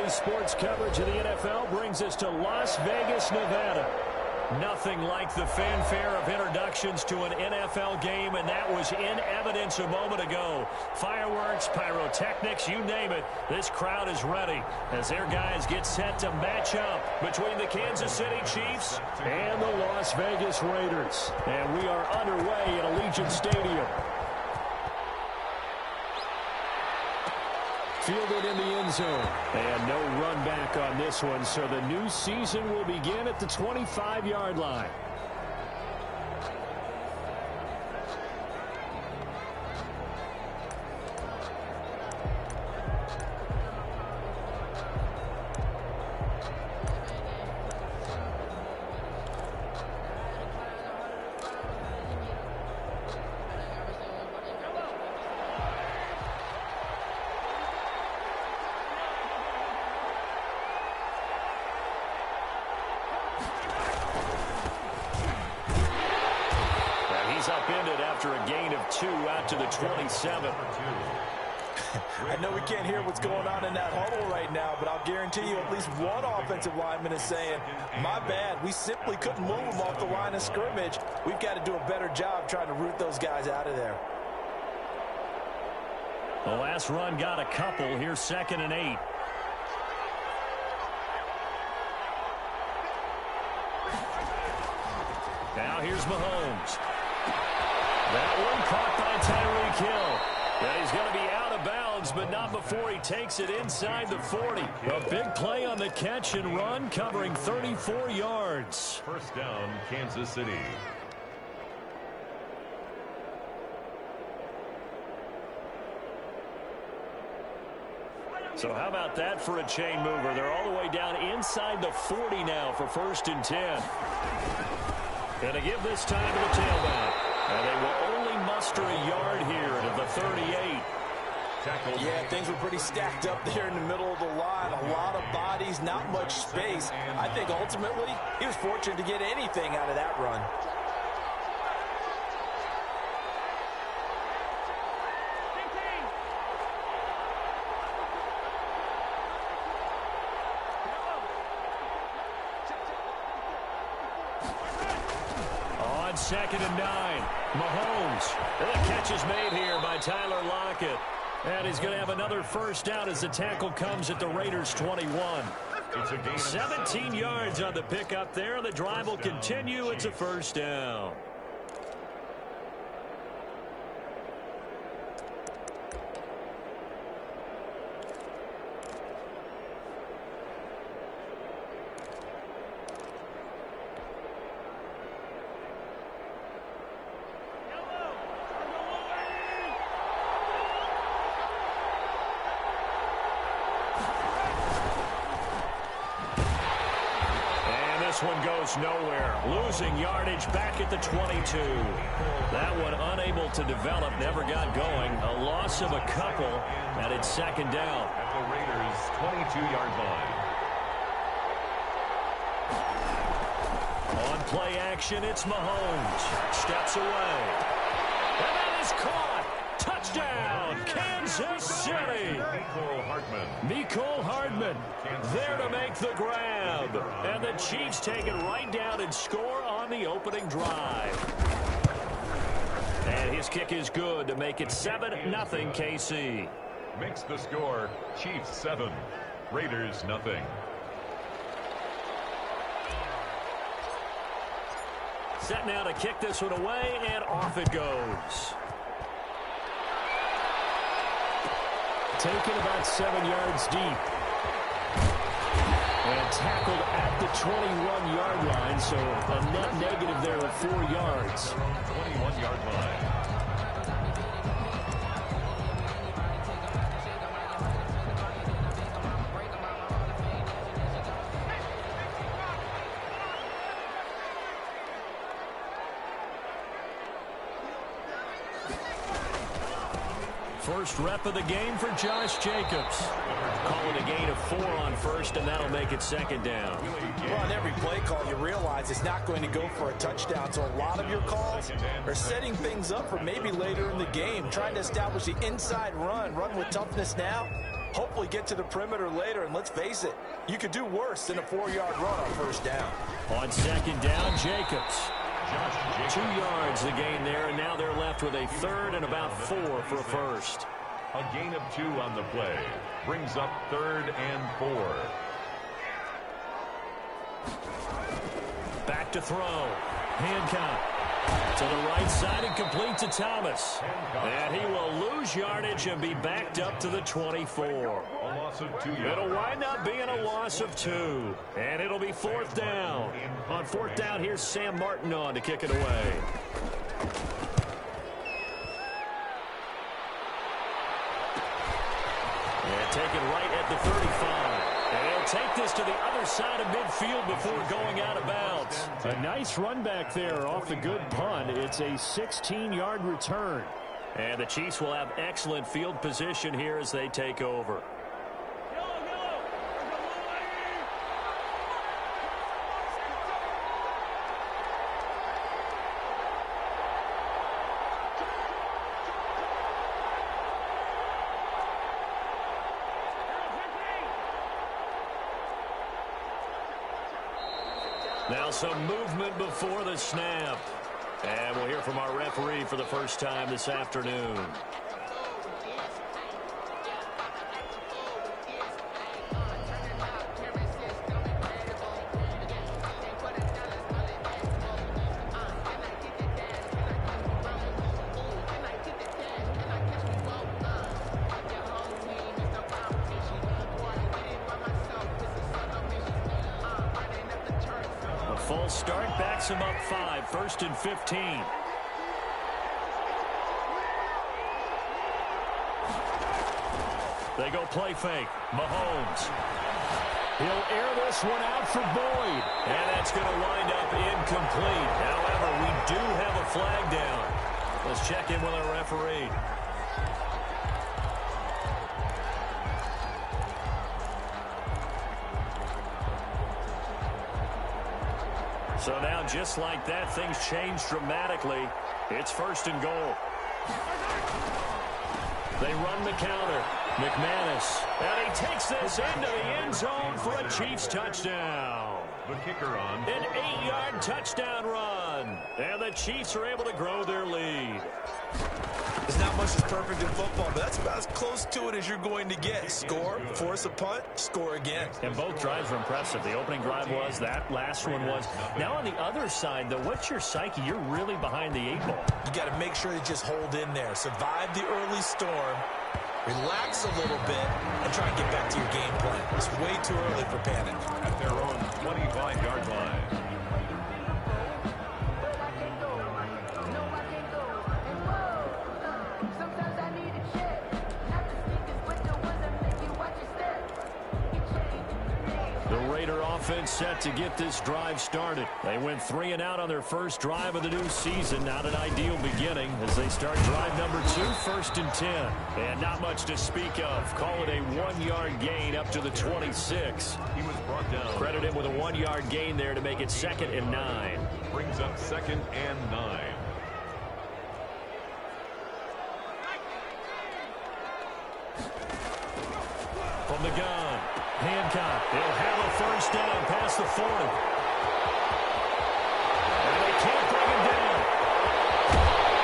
Daily sports coverage of the NFL brings us to Las Vegas, Nevada. Nothing like the fanfare of introductions to an NFL game, and that was in evidence a moment ago. Fireworks, pyrotechnics, you name it. This crowd is ready as their guys get set to match up between the Kansas City Chiefs and the Las Vegas Raiders. And we are underway at Allegiant Stadium. Fielded in the end zone. And no run back on this one, so the new season will begin at the 25-yard line. Upended after a gain of 2 out to the 27. I know we can't hear what's going on in that huddle right now, but I'll guarantee you at least one offensive lineman is saying, my bad, we simply couldn't move them off the line of scrimmage. We've got to do a better job trying to root those guys out of there. The last run got a couple. Here's 2nd and 8. Now here's Mahomes. That one caught by Tyreek Hill. Yeah, he's going to be out of bounds, but not before he takes it inside the 40. A big play on the catch and run, covering 34 yards. First down, Kansas City. So how about that for a chain mover? They're all the way down inside the 40 now for 1st and 10. Going to give this time to the tailback. And they will only muster a yard here to the 38. Yeah, things were pretty stacked up there in the middle of the line. A lot of bodies, not much space. I think ultimately he was fortunate to get anything out of that run. On 2nd and 9, Mahomes. And the catch is made here by Tyler Lockett. And he's going to have another first down as the tackle comes at the Raiders' 21. 17 yards on the pickup there. The drive will continue. It's a first down. This one goes nowhere. Losing yardage back at the 22. That one unable to develop, never got going. A loss of a couple, and it's 2nd down. At the Raiders' 22-yard line. On play action, it's Mahomes. Steps away. And that is caught. Touchdown, Kansas City. Mecole Hardman there to make the grab. And the Chiefs take it right down and score on the opening drive. And his kick is good to make it 7-0 KC. Makes the score Chiefs 7, Raiders nothing. Set now to kick this one away, and off it goes. Taken about 7 yards deep. And tackled at the 21-yard line, so a net negative there of 4 yards. 21-yard line. First rep of the game for Josh Jacobs. Calling a gain of 4 on first, and that'll make it 2nd down. Well, on every play call, you realize it's not going to go for a touchdown. So a lot of your calls are setting things up for maybe later in the game, trying to establish the inside run with toughness now. hopefully get to the perimeter later. And let's face it, you could do worse than a 4-yard run on first down. On second down, Jacobs. 2 yards the gain there, and now they're left with a third and about 4 for a first. A gain of 2 on the play. Brings up 3rd and 4. Back to throw. Hancock to the right side and complete to Thomas. And he will lose yardage and be backed up to the 24. A loss of 2 yards. It'll wind up being a loss of 2. And it'll be 4th down. On 4th down, here's Sam Martin on to kick it away. And taken right at the 35. And he'll take this to the other side of midfield before going out of bounds. A nice run back there off the good punt. It's a 16-yard return. And the Chiefs will have excellent field position here as they take over. Now some movement before the snap. And we'll hear from our referee for the first time this afternoon. Full start backs him up 5, 1st and 15. They go play fake. Mahomes. He'll air this one out for Boyd. And that's going to wind up incomplete. However, we do have a flag down. Let's check in with our referee. So now, just like that, things change dramatically. It's 1st and goal. They run the counter. McManus. And he takes this into the end zone for a Chiefs touchdown. The kicker on. An 8-yard touchdown run. And the Chiefs are able to grow their lead. There's not much that's perfect in football, but that's about as close to it as you're going to get. Score, force a punt, score again. And both drives were impressive. The opening drive was, that last one was. Now on the other side, though, what's your psyche? You're really behind the 8 ball. You got to make sure you just hold in there. Survive the early storm, relax a little bit, and try and get back to your game plan. It's way too early for panic. At their own 25-yard line. Offense set to get this drive started. They went 3 and out on their first drive of the new season. Not an ideal beginning as they start drive number 2, 1st and 10. And not much to speak of. Call it a 1-yard gain up to the 26. He was brought down. Credit him with a 1-yard gain there to make it 2nd and 9. Brings up 2nd and 9. From the gun, Hancock. He'll have a first down past the 40. And they can't bring him down.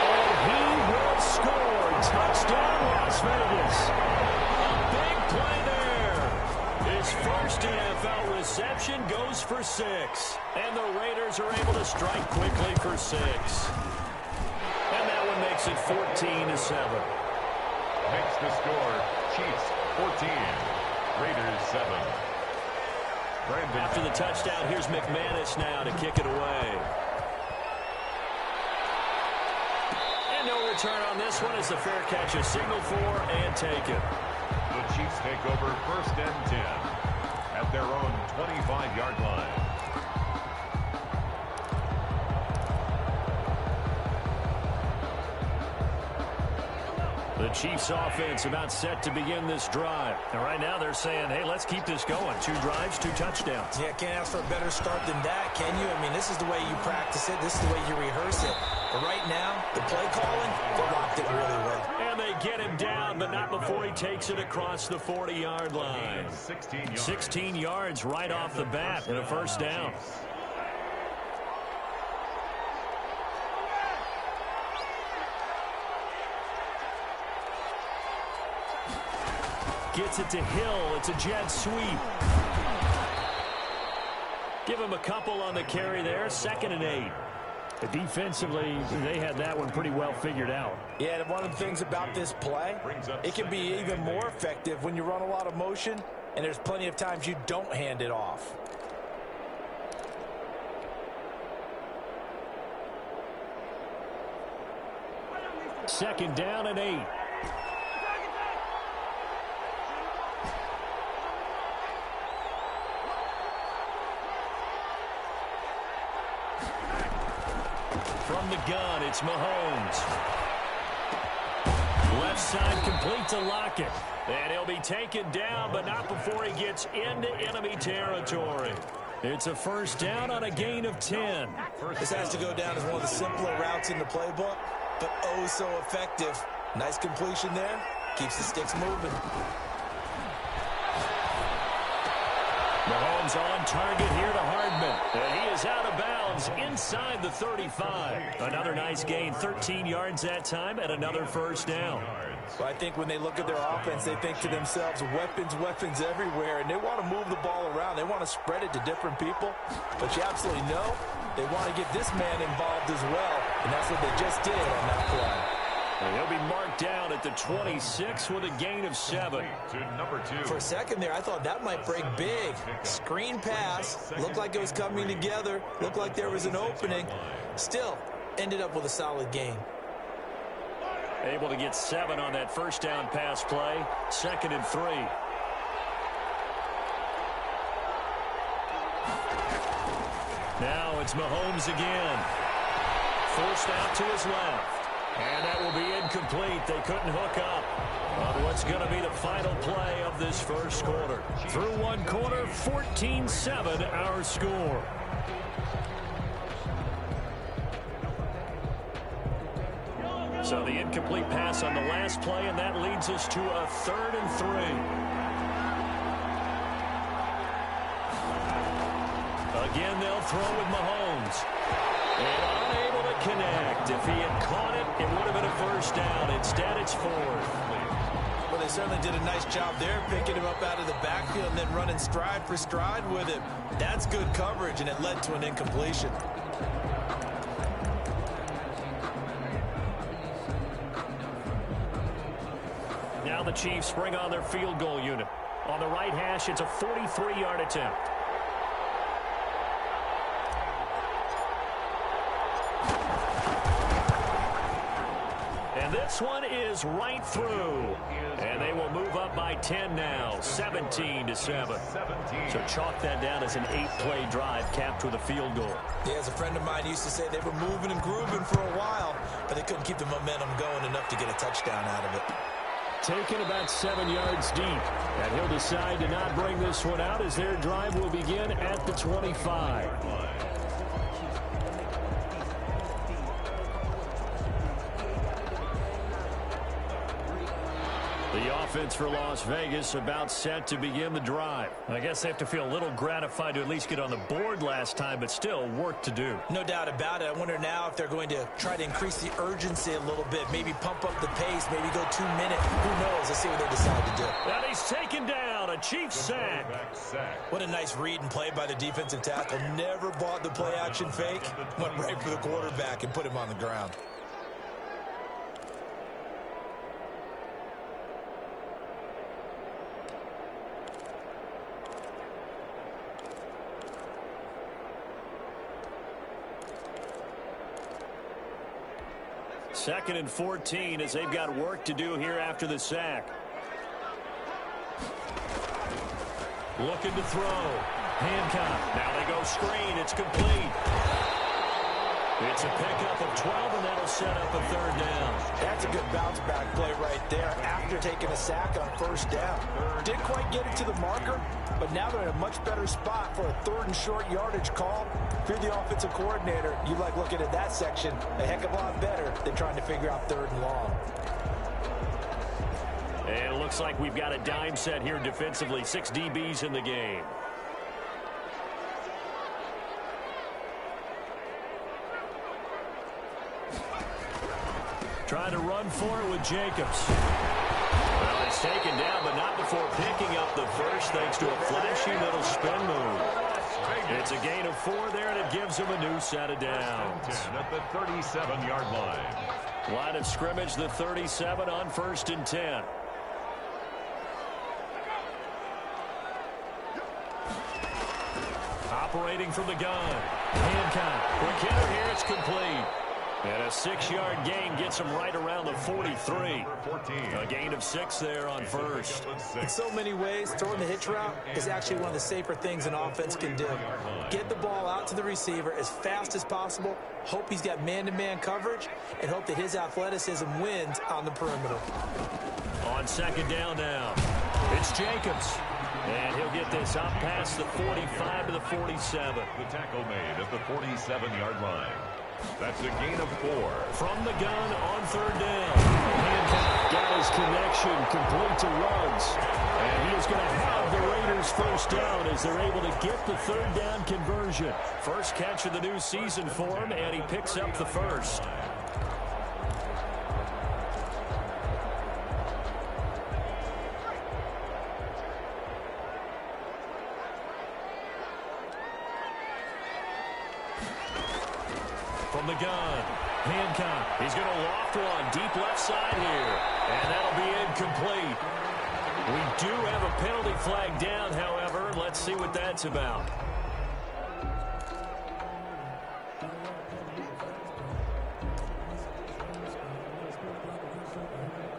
And he will score. Touchdown, Las Vegas. A big play there. His first NFL reception goes for 6. And the Raiders are able to strike quickly for 6. And that one makes it 14-7. Makes the score. Chiefs 14. Raiders 7. Brandon. After the touchdown, here's McManus now to kick it away. And no return on this one as the fair catch is signaled for and taken. The Chiefs take over 1st and 10 at their own 25-yard line. The Chiefs offense about set to begin this drive. And right now they're saying, hey, let's keep this going. 2 drives, 2 touchdowns. Yeah, can't ask for a better start than that, can you? I mean, this is the way you practice it. This is the way you rehearse it. But right now, the play calling, they locked it really well. And And they get him down, but not before he takes it across the 40-yard line. 16 yards right off the bat and a first down. Gets it to Hill. It's a jet sweep. Give him a couple on the carry there. 2nd and 8. Defensively, they had that one pretty well figured out. Yeah, and one of the things about this play, it can be even more effective when you run a lot of motion, and there's plenty of times you don't hand it off. Second down and 8. From the gun, it's Mahomes. Left side complete to Lockett. And he'll be taken down, but not before he gets into enemy territory. It's a first down on a gain of 10. This has to go down as one of the simpler routes in the playbook, but oh so effective. Nice completion there. Keeps the sticks moving. Mahomes on target here to Hardman. And he is out of bounds inside the 35. Another nice gain, 13 yards that time, and another first down. Well, I think when they look at their offense, they think to themselves, weapons everywhere, and they want to move the ball around. They want to spread it to different people. But you absolutely know they want to get this man involved as well, and that's what they just did on that play. And he'll be marked down at the 26 with a gain of 7. For a second there, I thought that might break big. Screen pass. Looked like it was coming together. Looked like there was an opening. Still, ended up with a solid gain. Able to get 7 on that first down pass play. 2nd and 3. Now it's Mahomes again. Forced out to his left. And that will be incomplete. They couldn't hook up on what's going to be the final play of this first quarter. Through one quarter, 14-7 our score. So the incomplete pass on the last play, and that leads us to a 3rd and 3. Again, they'll throw with Mahomes. And unable to connect. If he had caught it, it would have been a first down. Instead, it's 4th. Well, they certainly did a nice job there, picking him up out of the backfield and then running stride for stride with him. That's good coverage, and it led to an incompletion. Now the Chiefs bring on their field goal unit. On the right hash, it's a 43-yard attempt. And this one is right through. And they will move up by 10 now, 17-7. So chalk that down as an 8-play drive capped with a field goal. Yeah, as a friend of mine used to say, they were moving and grooving for a while, but they couldn't keep the momentum going enough to get a touchdown out of it. Taken about 7 yards deep. And he'll decide to not bring this one out as their drive will begin at the 25. The offense for Las Vegas about set to begin the drive. I guess they have to feel a little gratified to at least get on the board last time, but still work to do. No doubt about it. I wonder now if they're going to try to increase the urgency a little bit, maybe pump up the pace, maybe go 2 minutes. Who knows? Let's see what they decide to do. And he's taken down, a Chiefs sack. What a nice read and play by the defensive tackle. Never bought the play-action fake. Went right for the quarterback and put him on the ground. Second and 14 as they've got work to do here after the sack. Looking to throw. Hancock. Now they go screen. It's complete. It's a pickup of 12, and that'll set up a 3rd down. That's a good bounce-back play right there after taking a sack on 1st down. Didn't quite get it to the marker, but now they're in a much better spot for a 3rd and short yardage call. If you're the offensive coordinator, you like looking at that section a heck of a lot better than trying to figure out 3rd and long. And it looks like we've got a dime set here defensively. 6 DBs in the game. Trying to run for it with Jacobs. Well, it's taken down, but not before picking up the first thanks to a flashy little spin move. It's a gain of 4 there, and it gives him a new set of downs. At the 37-yard line. Line of scrimmage, the 37 on 1st and 10. Operating from the gun. Hancock. Quick hitter here. It's complete. And a 6-yard gain gets him right around the 43. A gain of 6 there on first. In so many ways, throwing the hitch route is actually one of the safer things an offense can do. Get the ball out to the receiver as fast as possible, hope he's got man-to-man coverage, and hope that his athleticism wins on the perimeter. On 2nd down now, it's Jacobs. And he'll get this up past the 45 to the 47. The tackle made at the 47-yard line. That's a gain of 4. From the gun on 3rd down. Hancock got his connection complete to Ruggs. And he is going to have the Raiders first down as they're able to get the 3rd down conversion. First catch of the new season for him, and he picks up the first. From the gun, Hancock. He's going to loft one deep left side here. And that'll be incomplete. We do have a penalty flag down, however. Let's see what that's about.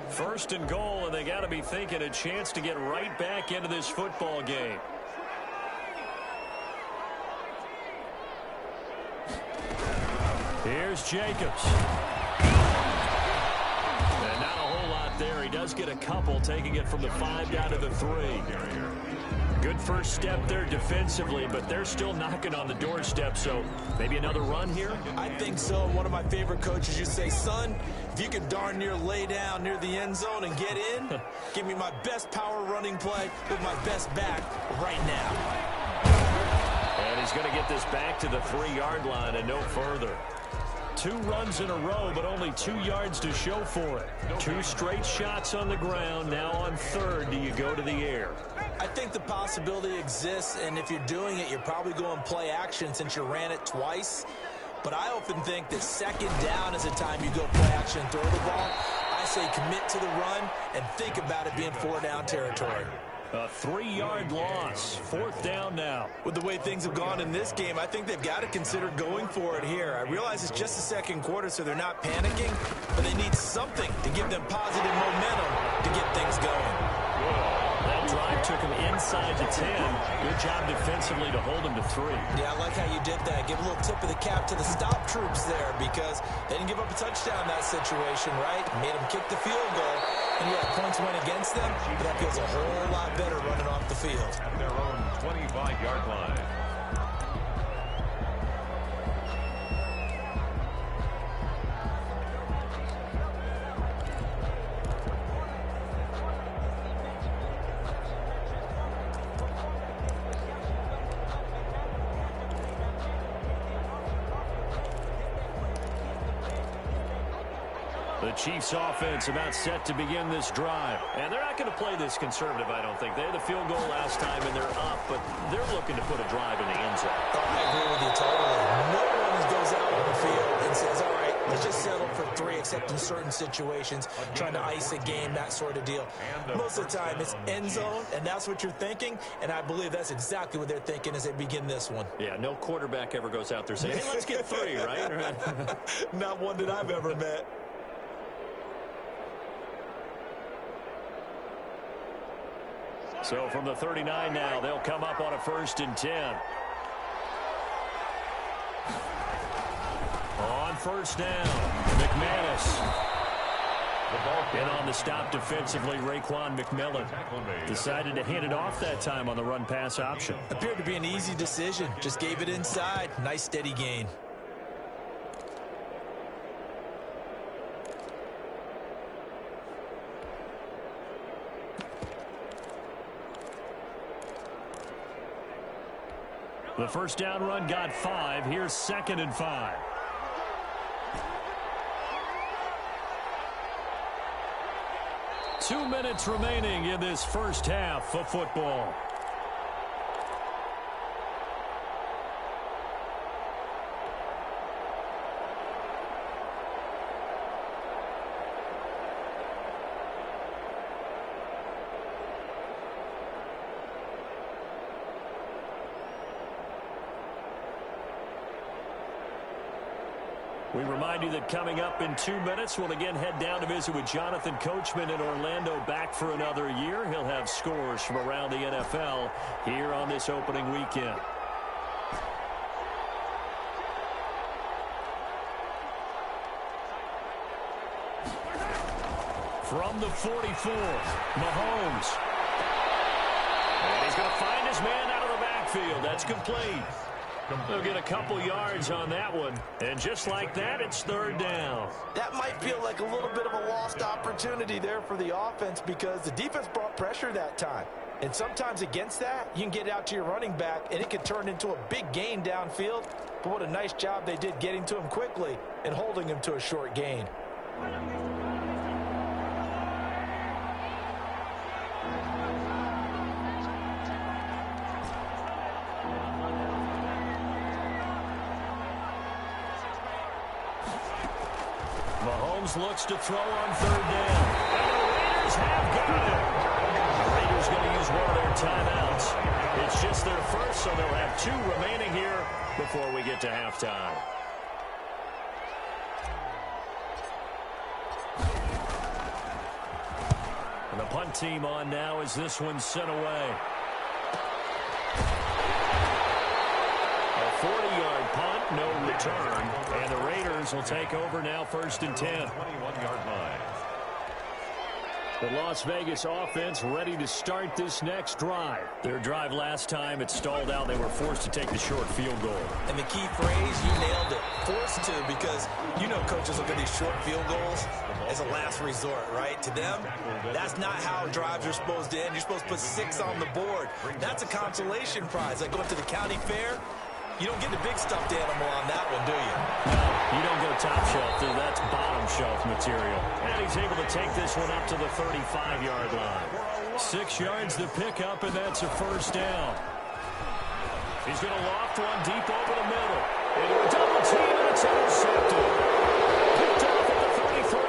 First and goal, and they got to be thinking a chance to get right back into this football game. Here's Jacobs. And not a whole lot there. He does get a couple, taking it from the 5 down to the 3. Good first step there defensively, but they're still knocking on the doorstep, so maybe another run here? I think so. One of my favorite coaches used to say, son, if you can darn near lay down near the end zone and get in, give me my best power running play with my best back right now. And he's going to get this back to the 3-yard line and no further. 2 runs in a row, but only 2 yards to show for it. 2 straight shots on the ground. Now on 3rd, do you go to the air? I think the possibility exists, and if you're doing it, you're probably going play action since you ran it twice. But I often think that 2nd down is the time you go play action and throw the ball. I say commit to the run and think about it being 4-down territory. A 3-yard loss. 4th down now. With the way things have gone in this game, I think they've got to consider going for it here. I realize it's just the 2nd quarter, so they're not panicking, but they need something to give them positive momentum to get things going. That drive took him inside the 10. Good job defensively to hold him to 3. Yeah, I like how you did that. Give a little tip of the cap to the stop troops there because they didn't give up a touchdown in that situation, right? Made them kick the field goal. And yeah, points went against them, but that feels a whole lot better running off the field. At their own 25-yard line. The Chiefs offense about set to begin this drive. And they're not going to play this conservative, I don't think. They had the field goal last time, and they're up, but they're looking to put a drive in the end zone. Oh, I agree with you totally. No one goes out on the field and says, all right, let's just settle for 3, except in certain situations, trying to ice a game, that sort of deal. Most of the time, it's end zone, and that's what you're thinking, and I believe that's exactly what they're thinking as they begin this one. Yeah, no quarterback ever goes out there saying, hey, let's get 3, right? Not one that I've ever met. So from the 39 now, they'll come up on a 1st and 10. On 1st down, McManus. And on the stop defensively, Raekwon McMillan decided to hand it off that time on the run-pass option. Appeared to be an easy decision. Just gave it inside. Nice steady gain. The first down run got 5. Here's 2nd and 5. Two minutes remaining in this first half of football. We remind you that coming up in 2 minutes, we'll again head down to visit with Jonathan Coachman in Orlando, back for another year. He'll have scores from around the NFL here on this opening weekend. From the 44, Mahomes. And he's going to find his man out of the backfield. That's complete. They'll get a couple yards on that one. And just like that, it's 3rd down. That might feel like a little bit of a lost opportunity there for the offense because the defense brought pressure that time. And sometimes against that, you can get out to your running back, and it can turn into a big gain downfield. But what a nice job they did getting to him quickly and holding him to a short gain. Mahomes looks to throw on 3rd down. And the Raiders have got it. The Raiders going to use one of their timeouts. It's just their first, so they'll have 2 remaining here before we get to halftime. And the punt team on now as this one's sent away. A 40-yard punt, no return. And the Raiders will take over now, 1st and 10. 21-yard line. The Las Vegas offense ready to start this next drive. Their drive last time, it stalled out. They were forced to take the short field goal. And the key phrase, you nailed it, forced to, because you know coaches look at these short field goals as a last resort, right? To them, that's not how drives are supposed to end. You're supposed to put 6 on the board. That's a consolation prize. Like going to the county fair, you don't get the big stuffed animal on that one, do you? No, you don't go top shelf. That's bottom shelf material. And he's able to take this one up to the 35-yard line. 6 yards the pickup, and that's a 1st down. He's going to loft one deep over the middle. Into a double team, and it's intercepted. Picked off at the 33.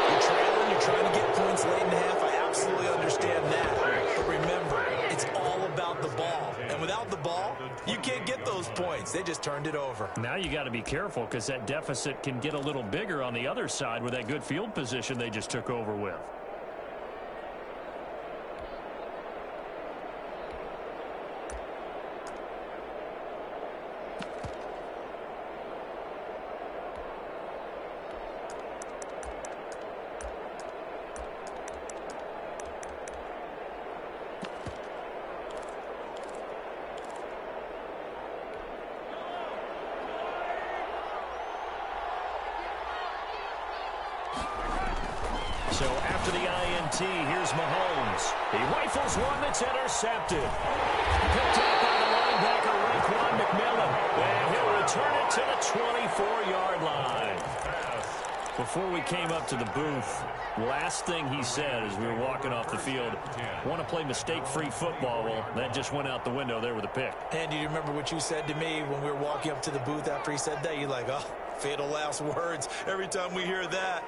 You're trailing, you're trying to get points late in the half. I absolutely understand that. But remember, it's all about the ball. And without the ball, you can't get those points. They just turned it over. Now you got to be careful because that deficit can get a little bigger on the other side with that good field position they just took over with. So after the INT, here's Mahomes. He rifles one that's intercepted. Picked up by the linebacker, Raekwon McMillan. And he'll return it to the 24-yard line. Before we came up to the booth, last thing he said as we were walking off the field, want to play mistake-free football. Well, that just went out the window there with a pick. And do you remember what you said to me when we were walking up to the booth after he said that? You're like, oh, fatal last words. Every time we hear that,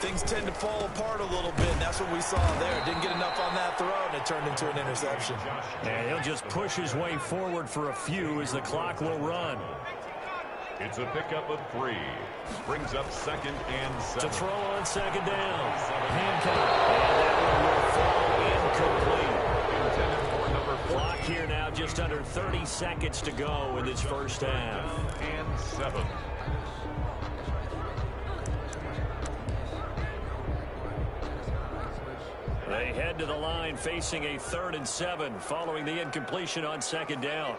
things tend to fall apart a little bit, and that's what we saw there. Didn't get enough on that throw, and it turned into an interception. And he'll just push his way forward for a few as the clock will run. It's a pickup of 3. Brings up 2nd and 7. To throw on 2nd down. Hancock. And that one will fall incomplete. Intended for number 14. Clock here now, just under 30 seconds to go in this first half. And 7. They head to the line facing a 3rd and 7 following the incompletion on 2nd down.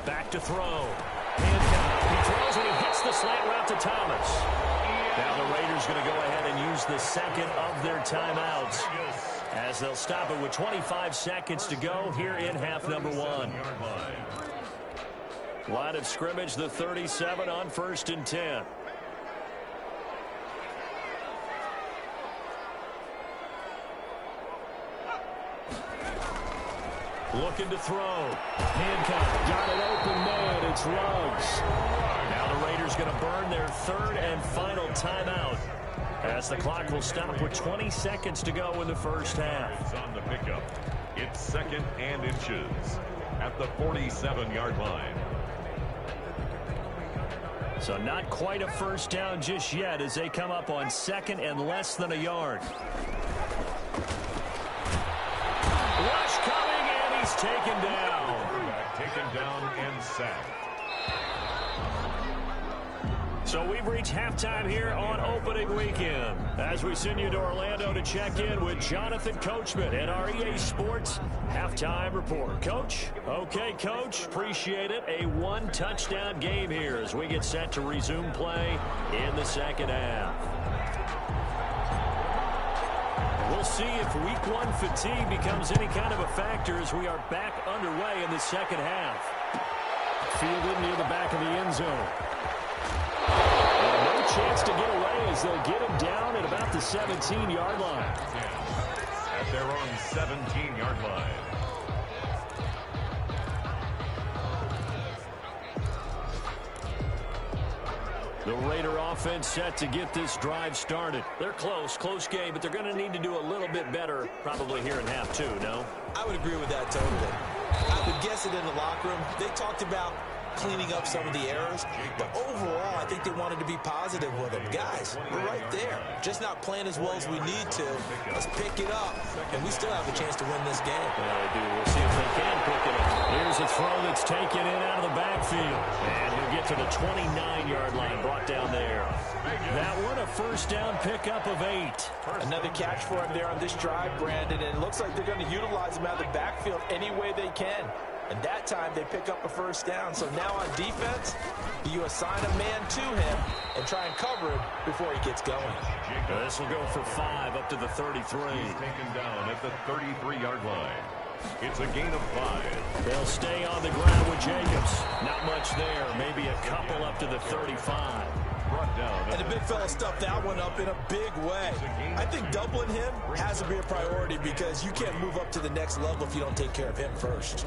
Back to throw. Hancock, he throws, and he hits the slant route to Thomas. Now the Raiders going to go ahead and use the second of their timeouts, as they'll stop it with 25 seconds to go here in half number one. Line of scrimmage, the 37 on 1st and 10. Looking to throw. Hancock got an open man. It's Ruggs. Now the Raiders going to burn their third and final timeout, as the clock will stop with 20 seconds to go in the first half. It's on the pickup. It's 2nd and inches at the 47-yard line. So not quite a first down just yet as they come up on 2nd and less than a yard. Rush coming, and he's taken down. Taken down and sacked. So we've reached halftime here on opening weekend, as we send you to Orlando to check in with Jonathan Coachman at our EA Sports Halftime Report. Coach? Okay, Coach. Appreciate it. A one-touchdown game here as we get set to resume play in the second half. We'll see if week one fatigue becomes any kind of a factor as we are back underway in the second half. Fielded near the back of the end zone. No chance to get away as they'll get him down at about the 17-yard line. At their own 17-yard line. The Raider offense set to get this drive started. They're close game, but they're going to need to do a little bit better probably here in half two, no? I would agree with that totally. I would guess it in the locker room. They talked about cleaning up some of the errors, but overall, I think they wanted to be positive with them. Guys, we're right there. Just not playing as well as we need to. Let's pick it up, and we still have a chance to win this game. Yeah, they do. We'll see if they can pick it up. Here's a throw that's taken in out of the backfield, and he'll get to the 29-yard line, brought down there. That one, a first down pickup of 8. Another catch for him there on this drive, Brandon, and it looks like they're going to utilize him out of the backfield any way they can. And that time, they pick up a first down. So now on defense, you assign a man to him and try and cover him before he gets going. This will go for 5 up to the 33. He's taken down at the 33-yard line. It's a gain of 5. They'll stay on the ground with Jacobs. Not much there. Maybe a couple up to the 35. Brought down. And the big fella stuffed that one up in a big way. I think doubling him has to be a priority because you can't move up to the next level if you don't take care of him first.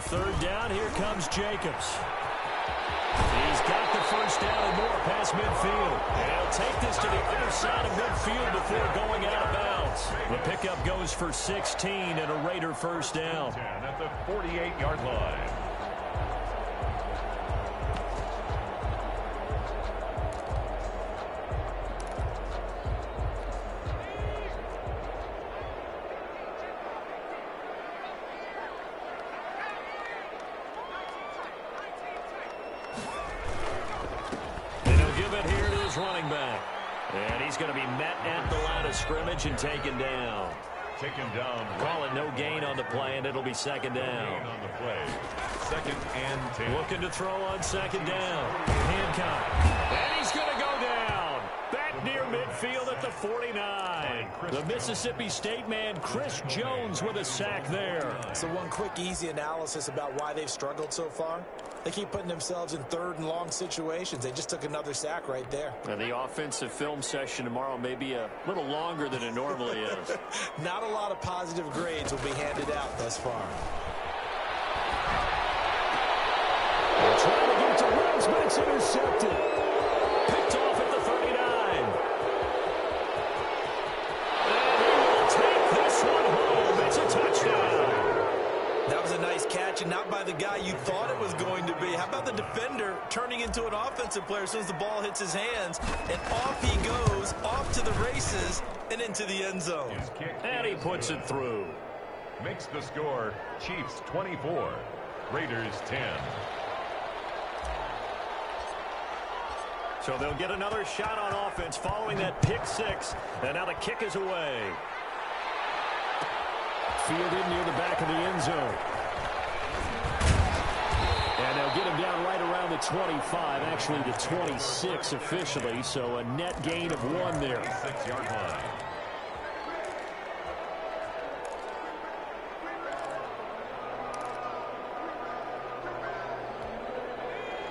Third down, here comes Jacobs. He's got the first down and more past midfield. And he'll take this to the other side of midfield before going out of bounds. The pickup goes for 16 and a Raider first down. At the 48-yard line. Running back. And he's going to be met at the line of scrimmage and taken down. Taken down. Call it no gain on the play, and it'll be second down. Gain on the play. 2nd and 10. Looking to throw on second down. Hancock. And he's going to go down. Back near midfield at the 49. The Mississippi State man, Chris Jones, with a sack there. So one quick, easy analysis about why they've struggled so far. They keep putting themselves in third and long situations. They just took another sack right there. And the offensive film session tomorrow may be a little longer than it normally is. Not a lot of positive grades will be handed out thus far. Trying to get it to Ruggs, but it's intercepted. Picked off at the 39. And he will take this one home. It's a touchdown. That was a nice catch, and not by the guy you thought it was going to be. How about the defender turning into an offensive player as soon as the ball hits his hands, and off he goes, off to the races, and into the end zone. And he puts it through. makes the score Chiefs 24, Raiders 10. So they'll get another shot on offense following that pick six. And now the kick is away. Fielded near the back of the end zone. And they'll get him down right around the 25, actually the 26 officially. So a net gain of 1 there. 6-yard line.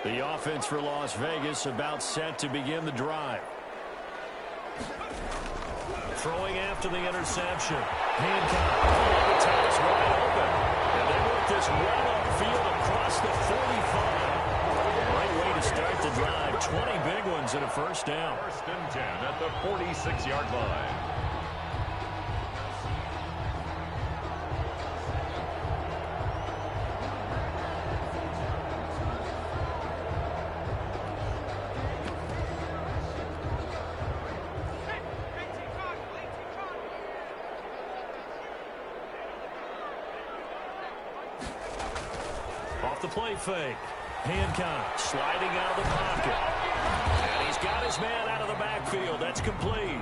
The offense for Las Vegas about set to begin the drive. Throwing after the interception. Hancock. The tail's wide open. And they work this well upfield across the 45. Great way to start the drive. 20 big ones and a first down. First and 10 at the 46-yard line. Off the play fake. Hancock sliding out of the pocket. And he's got his man out of the backfield. That's complete.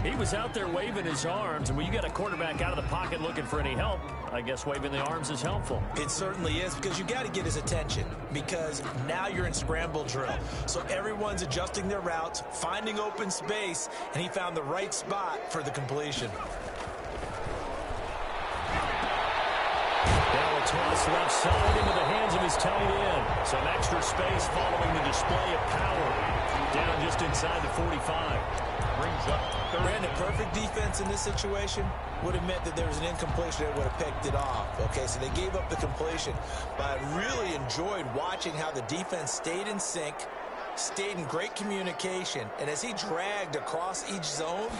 He was out there waving his arms, and when you got a quarterback out of the pocket looking for any help, I guess waving the arms is helpful. It certainly is, because you got to get his attention, because now you're in scramble drill. So everyone's adjusting their routes, finding open space, and he found the right spot for the completion. Toss left side into the hands of his tight end. Some extra space following the display of power. Down just inside the 45. Brings up Brandon, perfect defense in this situation would have meant that there was an incompletion that would have picked it off. Okay, so they gave up the completion. But I really enjoyed watching how the defense stayed in sync, stayed in great communication, and as he dragged across each zone,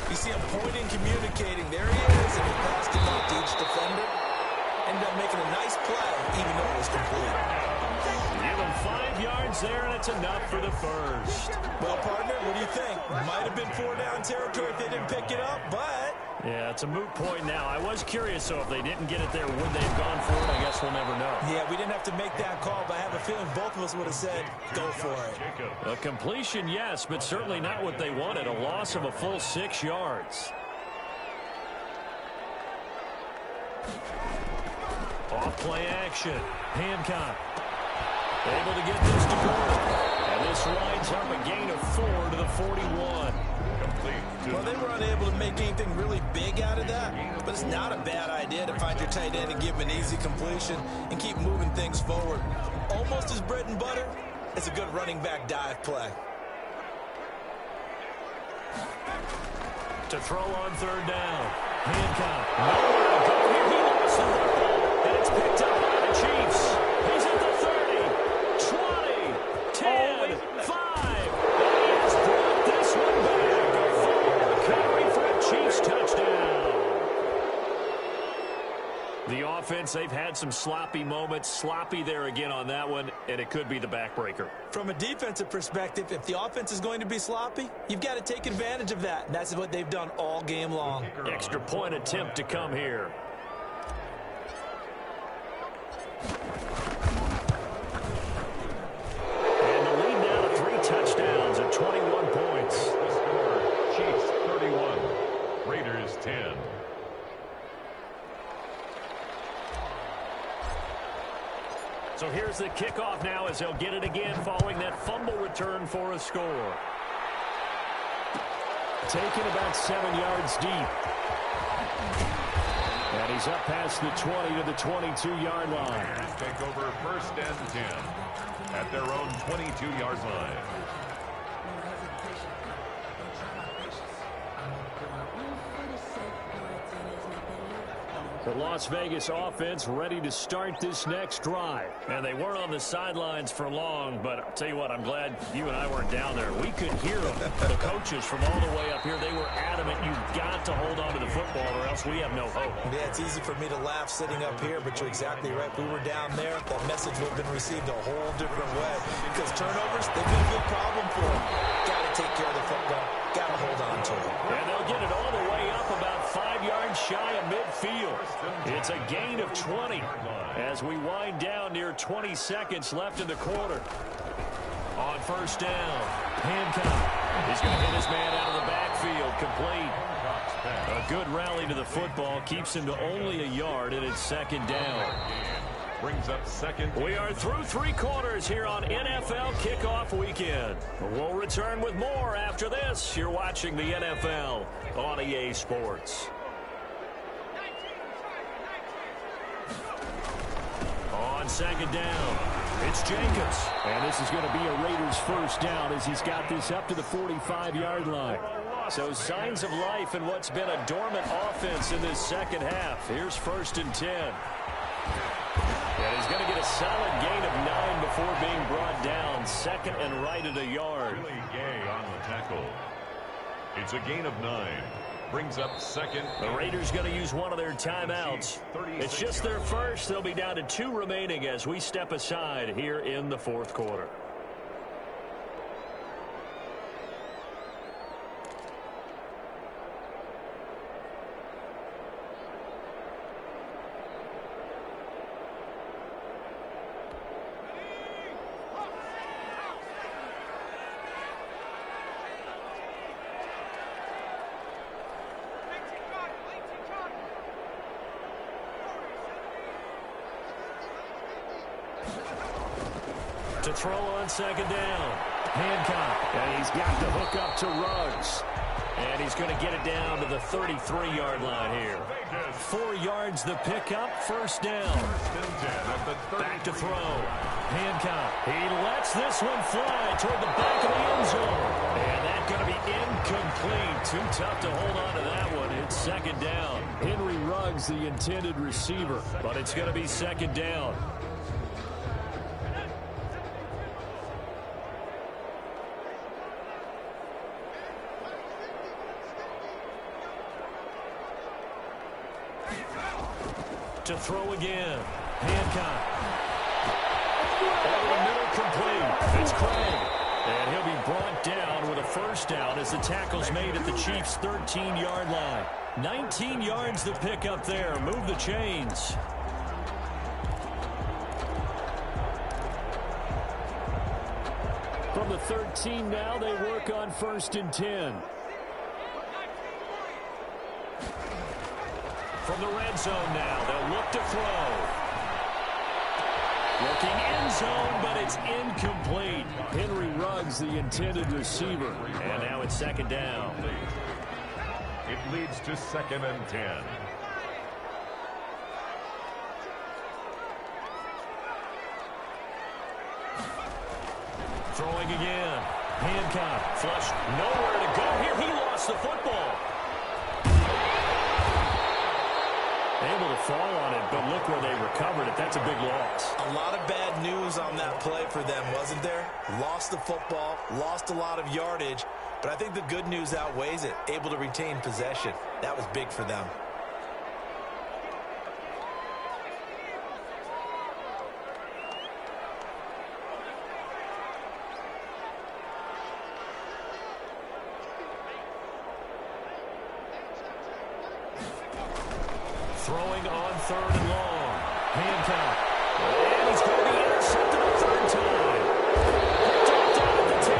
you see him pointing, communicating. There he is, and he passed it off to each defender. Ended up making a nice play, even though it was complete. Give him 5 yards there, and it's enough for the first. Well, partner, what do you think? Might have been 4-down territory if they didn't pick it up, but... Yeah, it's a moot point now. I was curious, so if they didn't get it there, would they have gone for it? I guess we'll never know. Yeah, we didn't have to make that call, but I have a feeling both of us would have said, go for it. A completion, yes, but certainly not what they wanted. A loss of a full 6 yards. Off play action. Hancock able to get this to Gordon. And this lines up a gain of 4 to the 41. complete. Well, they were unable to make anything really big out of that, but it's not a bad idea to find your tight end and give him an easy completion and keep moving things forward. Almost as bread and butter, it's a good running back dive play. To throw on third down. Hancock. Nowhere to go here. He lost the football. And it's picked up by the Chiefs. He's at the 30, 20, 10, 5. And he has brought this one back. A full recovery for a Chiefs touchdown. The offense, they've had some sloppy moments. Sloppy there again on that one, and it could be the backbreaker. From a defensive perspective, if the offense is going to be sloppy, you've got to take advantage of that. And that's what they've done all game long. Extra point attempt to come here. And the lead now to 3 touchdowns at 21 points. The score, Chiefs 31, Raiders 10. So here's the kickoff now as they'll get it again following that fumble return for a score. Taken about 7 yards deep. And he's up past the 20 to the 22-yard line. Raiders take over first and 10 at their own 22-yard line. The Las Vegas offense ready to start this next drive. And they weren't on the sidelines for long, but I'll tell you what, I'm glad you and I weren't down there. We could hear them. The coaches from all the way up here, they were adamant, you've got to hold on to the football or else we have no hope. Yeah, it's easy for me to laugh sitting up here, but you're exactly right. If we were down there, that message would have been received a whole different way. Because turnovers, they've been a big problem for them. Got to take care of the football. Got to hold on to it. And they'll get it all the way up about 5 yards shy of midfield. as we wind down near 20 seconds left in the quarter. On first down, Hancock. He's going to hit his man out of the backfield, complete. A good rally to the football keeps him to only a yard, and it's second down. Brings up second. We are through 3 quarters here on NFL Kickoff Weekend. We'll return with more after this. You're watching the NFL on EA Sports. On second down, it's Jacobs. And this is going to be a Raiders first down as he's got this up to the 45-yard line. So signs of life in what's been a dormant offense in this second half. Here's first and 10. And he's going to get a solid gain of 9 before being brought down. Second and right at a yard. Really Gay on the tackle. It's a gain of 9. Brings up second. The Raiders going to use one of their timeouts. It's just their first. They'll be down to 2 remaining as we step aside here in the fourth quarter. To throw on second down, Hancock, and he's got the hook up to Ruggs. And he's going to get it down to the 33-yard line here. 4 yards the pickup, first down. Back to throw. Hancock, he lets this one fly toward the back of the end zone. And that's going to be incomplete. Too tough to hold on to that one. It's second down. Henry Ruggs, the intended receiver, but it's going to be second down. To throw again, Hancock. Over the middle, complete. It's Craig. And he'll be brought down with a first down as the tackle's made at the Chiefs' 13-yard line. 19 yards the pick up there. Move the chains. From the 13 now, they work on first and 10. From the red zone now, they'll look to throw. Looking end zone, but it's incomplete. Henry Ruggs, the intended receiver. And now it's second down. It leads to second and 10. Throwing again. Hancock, flush, nowhere to go here. He lost the football. Able to fall on it, but look where they recovered it. That's a big loss. A lot of bad news on that play for them, wasn't there? Lost the football, lost a lot of yardage, but I think the good news outweighs it. Able to retain possession. That was big for them. Throwing on third and long. Hancock. And he's going to be intercepted a third time. Dropped down at the 10.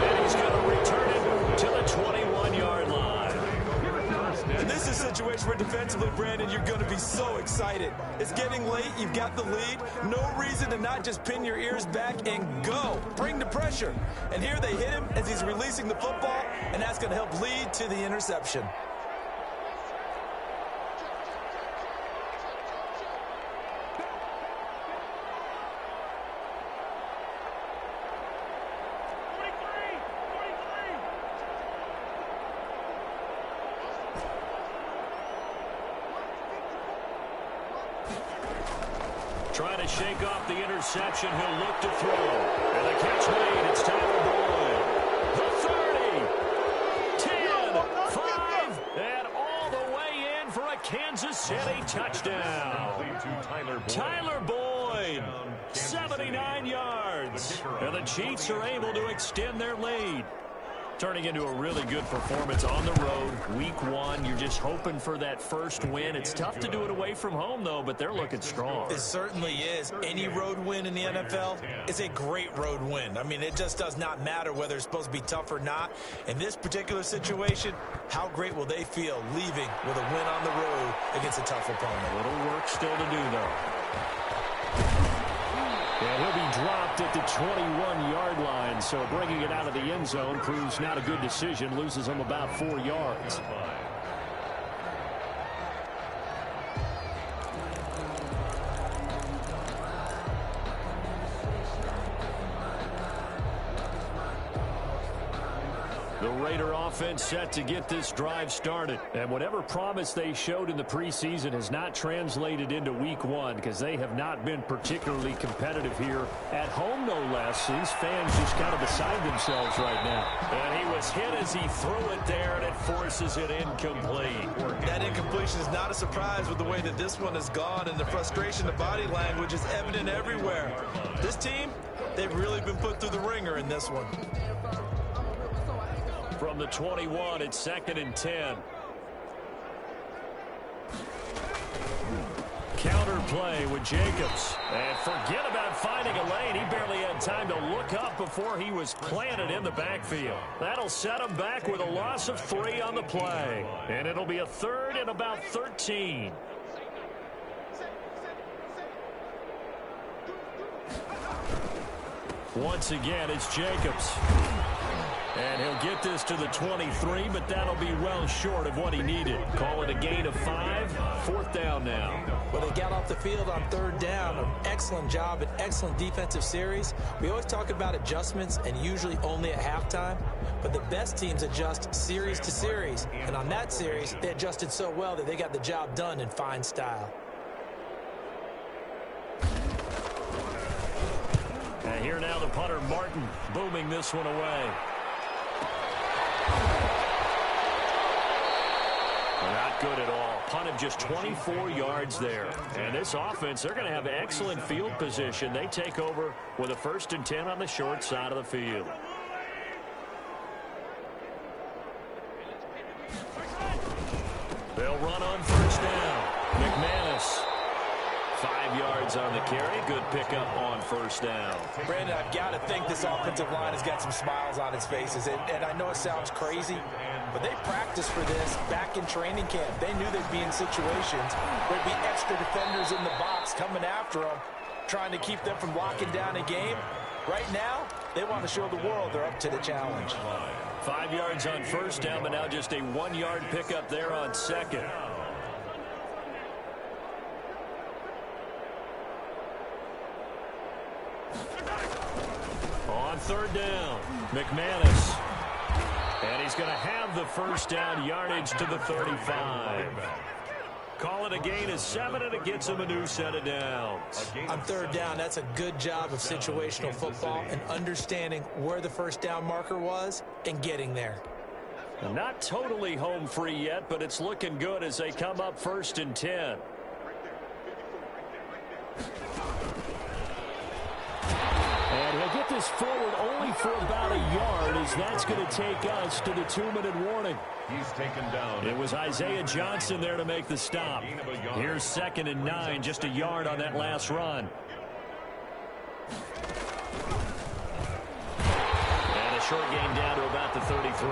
And he's going to return it to the 21-yard line. And this is a situation where defensively, Brandon, you're going to be so excited. It's getting late. You've got the lead. No reason to not just pin your ears back and go. Bring the pressure. And here they hit him as he's releasing the football, and that's going to help lead to the interception. Trying to shake off the interception. He'll look to throw. And the catch made. It's Tyler Boyd. The 30, 10, 5, and all the way in for a Kansas City touchdown. Tyler Boyd, 79 yards. And the Chiefs are able to extend their lead. Turning into a really good performance on the road, week one. You're just hoping for that first win. It's tough to do it away from home, though, but they're looking strong. It certainly is. Any road win in the NFL is a great road win. I mean, it just does not matter whether it's supposed to be tough or not. In this particular situation, how great will they feel leaving with a win on the road against a tough opponent? A little work still to do, though. And he'll be dropped at the 21-yard line, so bringing it out of the end zone proves not a good decision, loses him about 4 yards. The Raider offense set to get this drive started. And whatever promise they showed in the preseason has not translated into week one because they have not been particularly competitive here at home, no less. These fans just kind of beside themselves right now. And he was hit as he threw it there, and it forces it incomplete. That incompletion is not a surprise with the way that this one has gone, and the frustration, the body language is evident everywhere. This team, they've really been put through the ringer in this one. From the 21, it's 2nd and 10. Counter play with Jacobs. And forget about finding a lane. He barely had time to look up before he was planted in the backfield. That'll set him back with a loss of 3 on the play. And it'll be a 3rd and about 13. Once again, it's Jacobs. And he'll get this to the 23, but that'll be well short of what he needed. Call it a gain of 5, 4th down now. Well, they got off the field on 3rd down. An excellent job, an excellent defensive series. We always talk about adjustments and usually only at halftime, but the best teams adjust series to series. And on that series, they adjusted so well that they got the job done in fine style. And here now the punter, Martin, booming this one away. Not good at all. Punted just 24 yards there. And this offense, they're going to have excellent field position. They take over with a 1st and 10 on the short side of the field. They'll run on 1st down. McManus. 5 yards on the carry. Good pickup on 1st down. Brandon, I've got to think this offensive line has got some smiles on its faces. And I know it sounds crazy, but they practiced for this back in training camp. They knew they'd be in situations where there'd be extra defenders in the box coming after them, trying to keep them from locking down a game. Right now, they want to show the world they're up to the challenge. 5 yards on 1st down, but now just a 1-yard pickup there on 2nd. On 3rd down, McManus. And he's going to have the 1st down, yardage to the 35. Call it a gain of 7, and it gets him a new set of downs. On 3rd down, that's a good job of situational football and understanding where the 1st down marker was and getting there. Not totally home free yet, but it's looking good as they come up 1st and 10. And he'll get this forward only for about a yard, as that's going to take us to the 2-minute warning. He's taken down. It was Isaiah Johnson there to make the stop. Here's 2nd and 9, just a yard on that last run. And a short gain down to about the 33.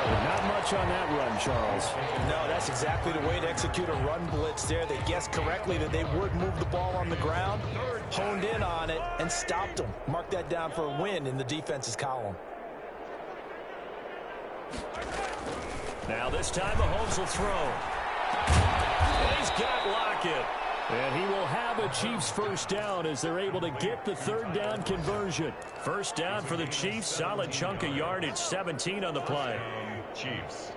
Not much on that run, Charles. No, that's exactly the way to execute a run blitz there. They guessed correctly that they would move the ball on the ground, honed in on it, and stopped them. Mark that down for a win in the defense's column. Now this time Mahomes will throw. And he's got Lockett. And he will have a Chiefs 1st down as they're able to get the 3rd down conversion. 1st down for the Chiefs. Solid chunk of yardage. 17 on the play. Chiefs.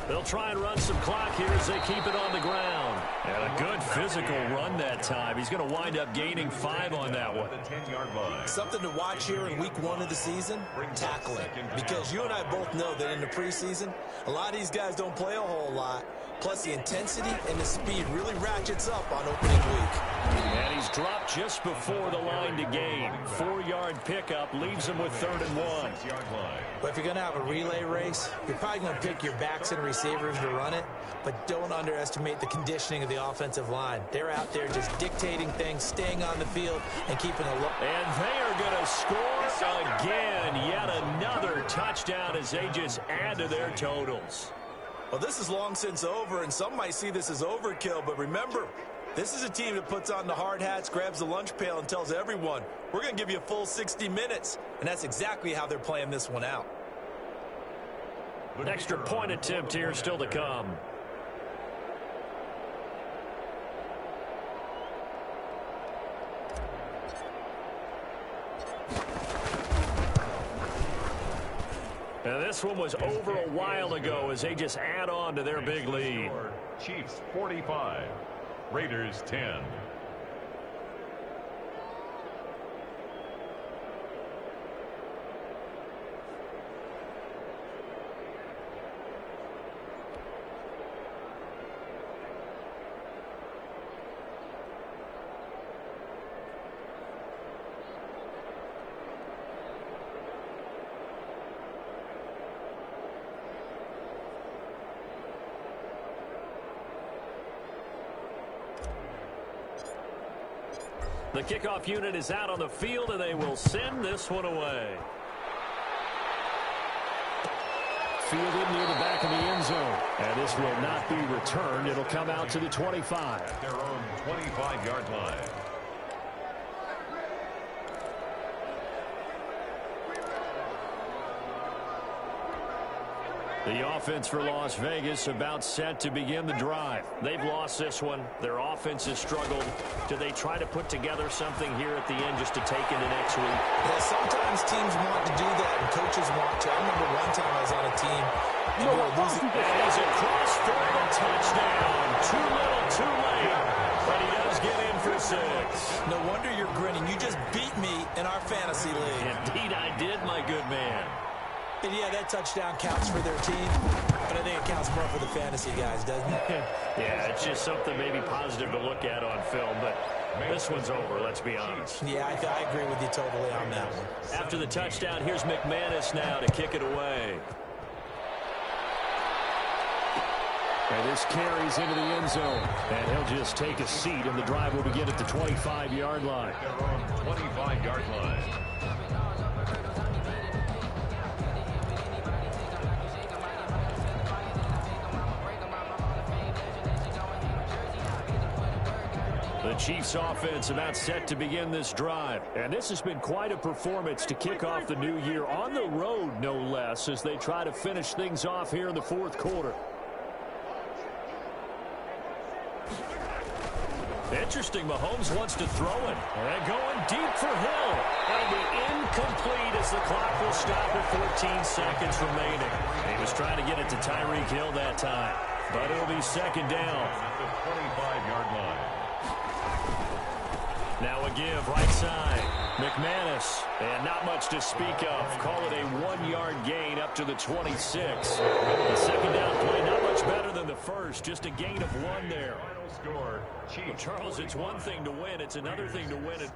They'll try and run some clock here as they keep it on the ground. And a good physical run that time. He's going to wind up gaining 5 on that one. Something to watch here in week 1 of the season, tackling. Because you and I both know that in the preseason, a lot of these guys don't play a whole lot. Plus, the intensity and the speed really ratchets up on opening week. And he's dropped just before the line to gain. 4-yard pickup leaves him with 3rd and 1. But if you're going to have a relay race, you're probably going to pick your backs and receivers to run it, but don't underestimate the conditioning of the offensive line. They're out there just dictating things, staying on the field, and keeping a look. And they are going to score again. Yet another touchdown as they just add to their totals. Well, this is long since over, and some might see this as overkill, but remember, this is a team that puts on the hard hats, grabs the lunch pail, and tells everyone, we're going to give you a full 60 minutes. And that's exactly how they're playing this one out. An extra point attempt here still to come. And this one was over a while ago as they just add on to their big lead. Chiefs 45, Raiders 10. The kickoff unit is out on the field, and they will send this one away. Fielded near the back of the end zone. And this will not be returned. It'll come out to the 25. At their own 25-yard line. The offense for Las Vegas about set to begin the drive. They've lost this one. Their offense has struggled. Do they try to put together something here at the end just to take into next week? Yeah, sometimes teams want to do that, and coaches want to. I remember one time I was on a team, and we were losing. And he's across for a touchdown. Too little, too late. But he does get in for 6. No wonder you're grinning. You just beat me in our fantasy league. Indeed I did, my good man. And yeah, that touchdown counts for their team, but I think it counts more for the fantasy guys, doesn't it? Yeah, it's just something maybe positive to look at on film, but this one's over, let's be honest. Yeah, I agree with you totally on that one. After the touchdown, here's McManus now to kick it away. And this carries into the end zone. And he'll just take a seat, and the drive will begin at the 25-yard line. Their own 25-yard line. The Chiefs offense about set to begin this drive. And this has been quite a performance to kick off the new year on the road, no less, as they try to finish things off here in the 4th quarter. Interesting, Mahomes wants to throw it. And going deep for Hill. It'll be incomplete as the clock will stop with 14 seconds remaining. He was trying to get it to Tyreek Hill that time. But it'll be 2nd down. At the 25-yard line. Now a give right side. McManus. And not much to speak of. Call it a 1-yard gain up to the 26. The 2nd down play not much better than the first. Just a gain of 1 there. Final score, Chiefs. Well, Charles, it's one thing to win. It's another thing to win it.